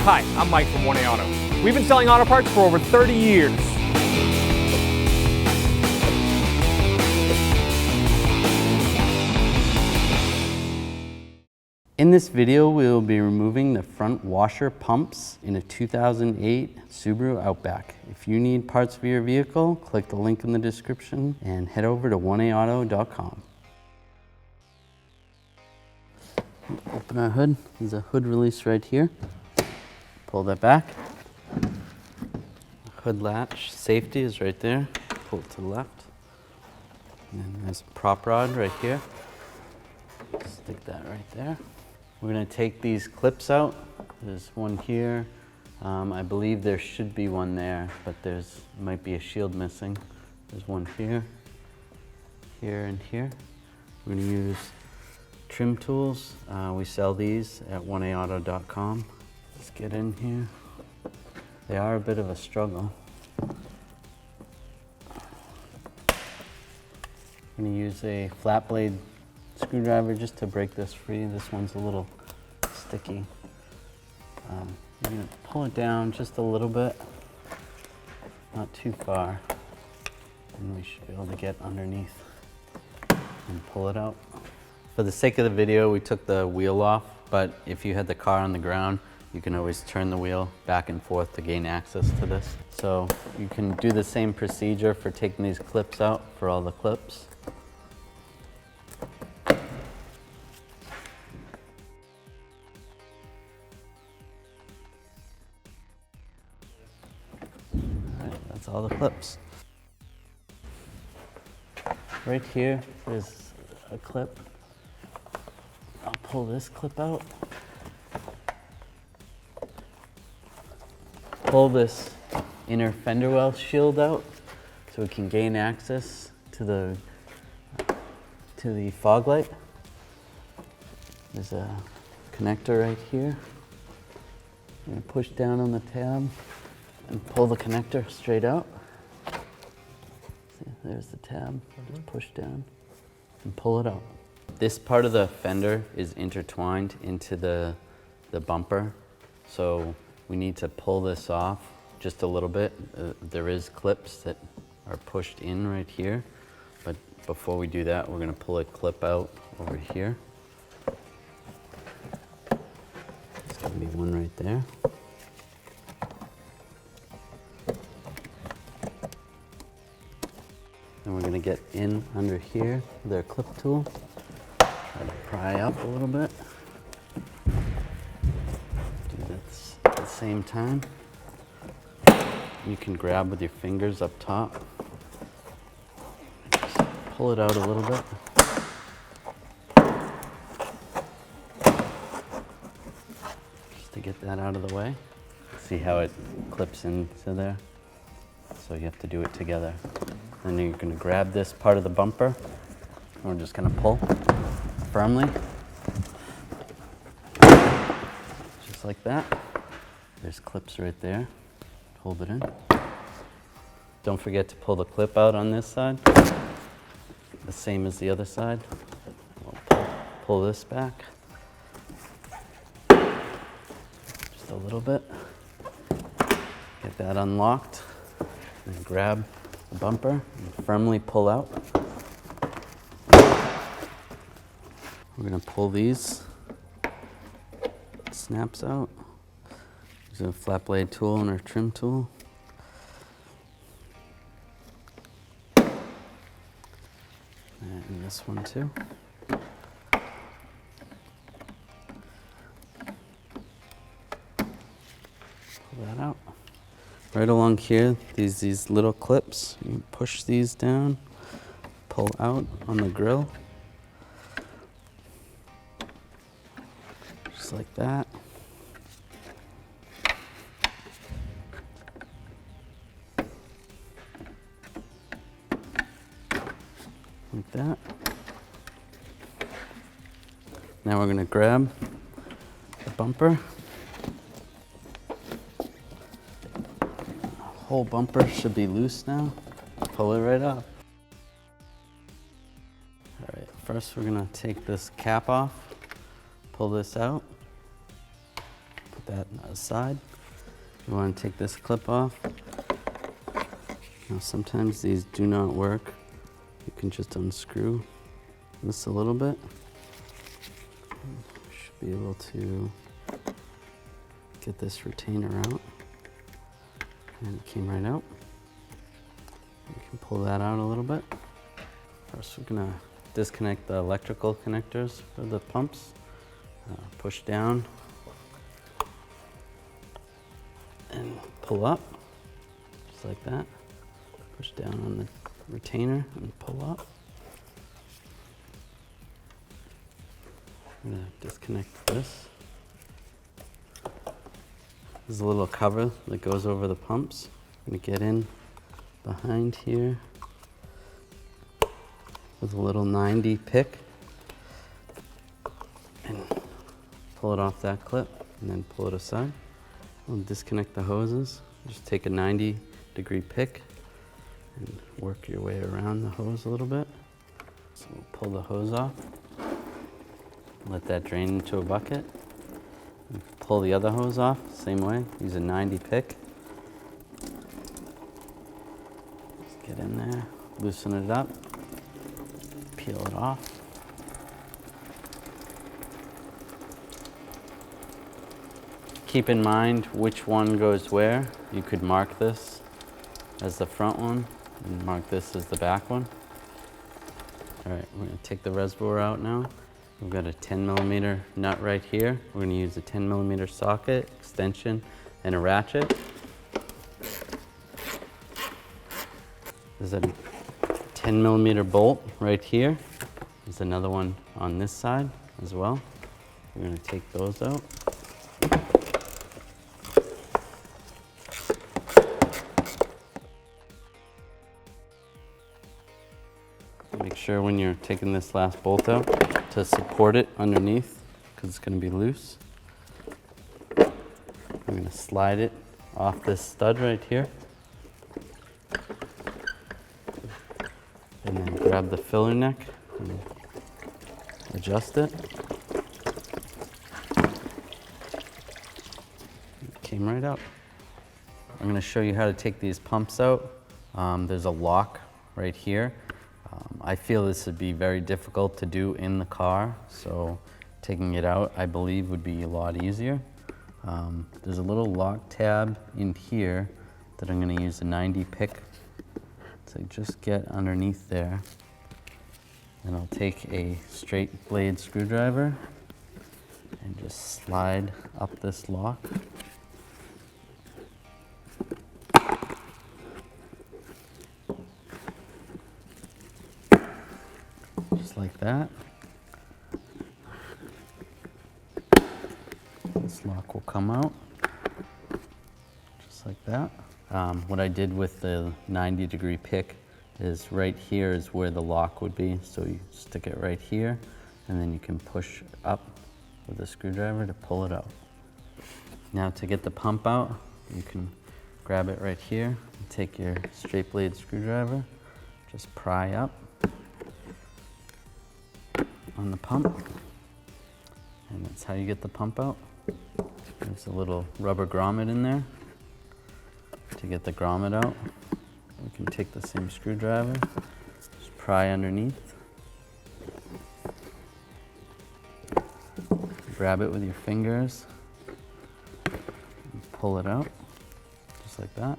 Hi, I'm Mike from 1A Auto. We've been selling auto parts for over 30 years. In this video, we will be removing the front washer pumps in a 2008 Subaru Outback. If you need parts for your vehicle, click the link in the description and head over to 1aauto.com. Open our hood. There's a hood release right here. Pull that back. Hood latch safety is right there. Pull it to the left. And then there's a prop rod right here. Stick that right there. We're going to take these clips out. There's one here. I believe there should be one there, but might be a shield missing. There's one here, here, and here. We're going to use trim tools. We sell these at 1aauto.com. Let's get in here. They are a bit of a struggle. I'm going to use a flat blade screwdriver just to break this free. This one's a little sticky. You're going to pull it down just a little bit, not too far, and we should be able to get underneath and pull it out. For the sake of the video, we took the wheel off, but if you had the car on the ground, you can always turn the wheel back and forth to gain access to this. So you can do the same procedure for taking these clips out for all the clips. That's all the clips. Right here is a clip. I'll pull this clip out. Pull this inner fender well shield out so we can gain access to the fog light. There's a connector right here. I'm going to push down on the tab and pull the connector straight out. See, there's the tab. Just push down and pull it out. This part of the fender is intertwined into the bumper, so we need to pull this off just a little bit. There is clips that are pushed in right here, but before we do that, we're going to pull a clip out over here. There's going to be one right there. Then we're going to get in under here with our clip tool. Try to pry up a little bit. Do this at the same time. You can grab with your fingers up top. Just pull it out a little bit. Just to get that out of the way. See how it clips into there? So you have to do it together. Then you're going to grab this part of the bumper. And we're just going to pull firmly. Just like that. There's clips right there. Hold it in. Don't forget to pull the clip out on this side. The same as the other side. We'll pull this back. Just a little bit. Get that unlocked. And grab the bumper and firmly pull out. We're going to pull these snaps out. Use a flat blade tool and our trim tool. And this one too. Pull that out. Right along here, these little clips. You push these down, pull out on the grill. Just like that. Like that. Now we're going to grab the bumper. Whole bumper should be loose now. Pull it right up. All right, first we're gonna take this cap off, pull this out, put Put that aside. You want to take this clip off. Now sometimes these do not work. You can just unscrew this a little bit. Should be able to get this retainer out. And it came right out. You can pull that out a little bit. First, we're gonna disconnect the electrical connectors for the pumps. Push down and pull up, just like that. Push down on the retainer and pull up. I'm gonna disconnect this. There's a little cover that goes over the pumps. I'm gonna get in behind here with a little 90 pick and pull it off that clip and then pull it aside. We'll disconnect the hoses. Just take a 90-degree pick and work your way around the hose a little bit. So we'll pull the hose off, let that drain into a bucket. And pull the other hose off, same way, use a 90 pick. Just get in there, loosen it up, peel it off. Keep in mind which one goes where. You could mark this as the front one and mark this as the back one. All right, we're gonna take the reservoir out now. We've got a 10mm nut right here. We're gonna use a 10mm socket, extension, and a ratchet. There's a 10mm bolt right here. There's another one on this side as well. We're gonna take those out. Make sure when you're taking this last bolt out to support it underneath, because it's going to be loose. I'm going to slide it off this stud right here. And then grab the filler neck and adjust it. It came right out. I'm going to show you how to take these pumps out. There's a lock right here. I feel this would be very difficult to do in the car, so taking it out, I believe, would be a lot easier. There's a little lock tab in here that I'm going to use a 90 pick to just get underneath there. And I'll take a straight blade screwdriver and just slide up this lock. Like that. This lock will come out, just like that. What I did with the 90-degree pick is right here is where the lock would be. So you stick it right here, and then you can push up with a screwdriver to pull it out. Now to get the pump out, you can grab it right here, and take your straight blade screwdriver, just pry up on the pump, and that's how you get the pump out. There's a little rubber grommet in there. To get the grommet out, we can take the same screwdriver, just pry underneath, grab it with your fingers, and pull it out, just like that.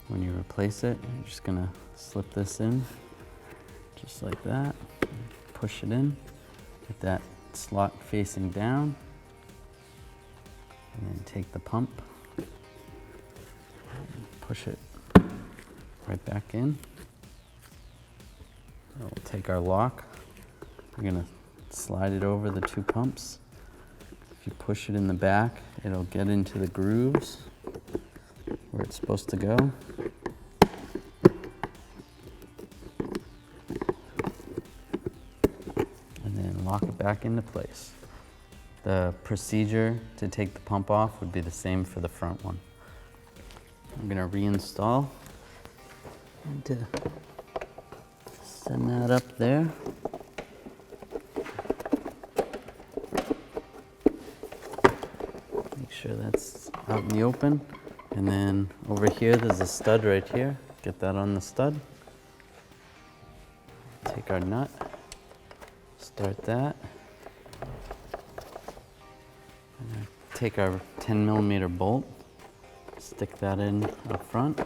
When you replace it, you're just gonna slip this in, just like that. Push it in, get that slot facing down, and then take the pump, push it right back in. We'll take our lock, we're gonna slide it over the two pumps. If you push it in the back, it'll get into the grooves where it's supposed to go. And then lock it back into place. The procedure to take the pump off would be the same for the front one. I'm gonna reinstall and Send that up there. Make sure that's out in the open. And then over here, there's a stud right here. Get that on the stud. Take our nut, start that. And take our 10mm bolt, stick that in up front.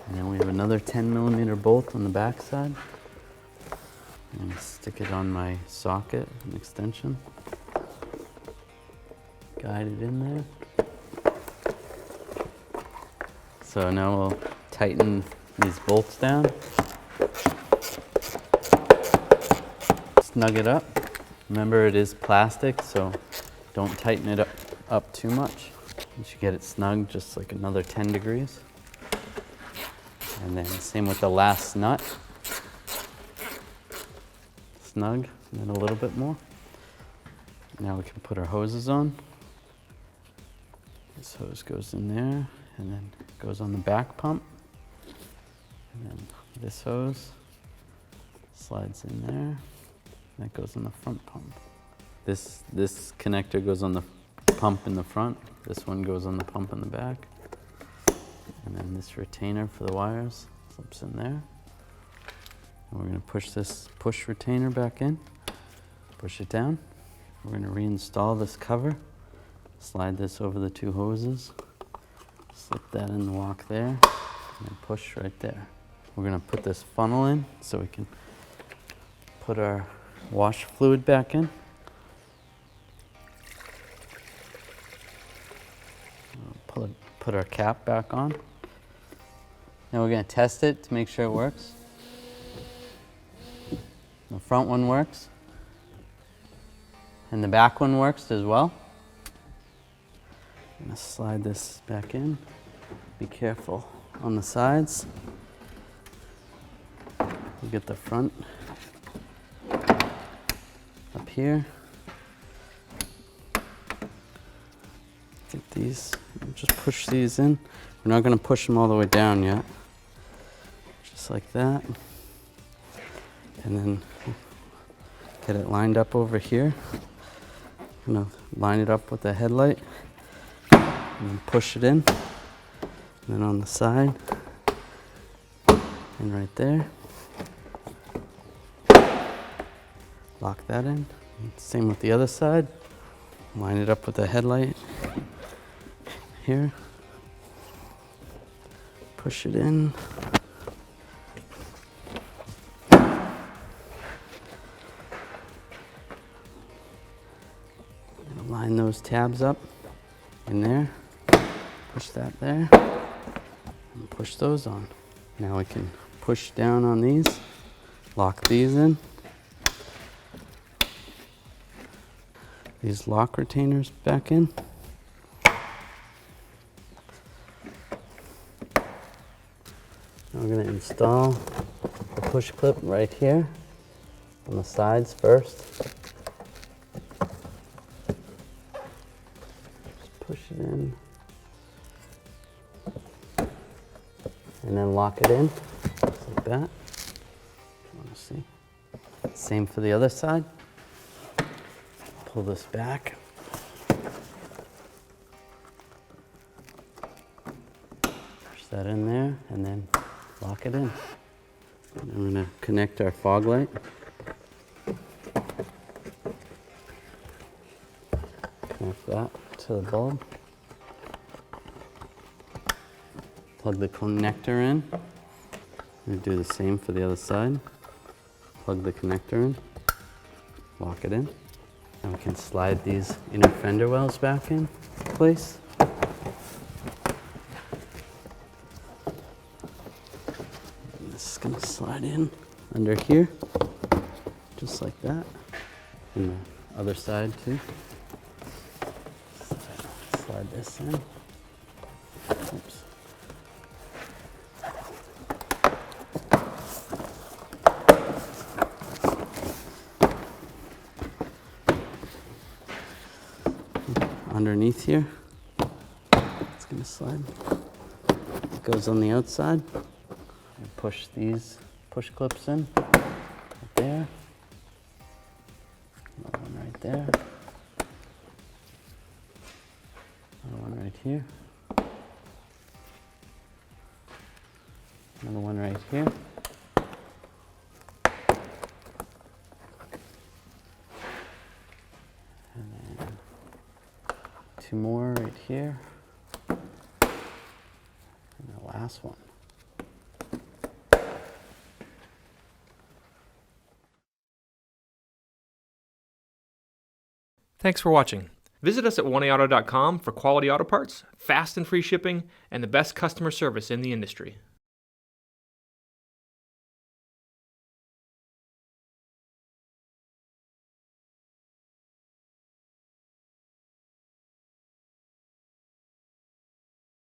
And then we have another 10mm bolt on the back side. And stick it on my socket, an extension. Guide it in there. So now we'll tighten these bolts down. Snug it up. Remember, it is plastic, so don't tighten it up too much. You should get it snug, just like another 10 degrees. And then same with the last nut. Snug, and then a little bit more. Now we can put our hoses on. This hose goes in there, and then goes on the back pump. And then this hose slides in there. That goes on the front pump. This connector goes on the pump in the front. This one goes on the pump in the back. And then this retainer for the wires slips in there. And we're going to push this push retainer back in. Push it down. We're going to reinstall this cover. Slide this over the two hoses. Slip that in the lock there. And then push right there. We're going to put this funnel in so we can put our wash fluid back in. Put our cap back on. Now we're going to test it to make sure it works. The front one works. And the back one works as well. I'm going to slide this back in. Be careful on the sides. We'll get the front up here. Get these, just push these in. We're not going to push them all the way down yet. Just like that. And then get it lined up over here. I'm going to line it up with the headlight. And then push it in. And then on the side. And right there. Lock that in. Same with the other side. Line it up with the headlight. Here. Push it in. Line those tabs up in there. Push that there. And push those on. Now we can push down on these. Lock these in. These lock retainers back in. Now we're going to install the push clip right here on the sides first. Just push it in. And then lock it in, just like that. If you want to see. Same for the other side. Pull this back. Push that in there, and then lock it in. And I'm going to connect our fog light. Connect that to the bulb. Plug the connector in. I'm going to do the same for the other side. Plug the connector in. Lock it in. And we can slide these inner fender wells back in place. And this is going to slide in under here, just like that. And the other side too. Slide this in. Oops. Underneath here, it's going to slide. goes on the outside. And push these push clips in. Right there. Another one right there. Another one right here. Another one right here. And then 2 more right here. And the last one. Thanks for watching. Visit us at 1AAuto.com for quality auto parts, fast and free shipping, and the best customer service in the industry.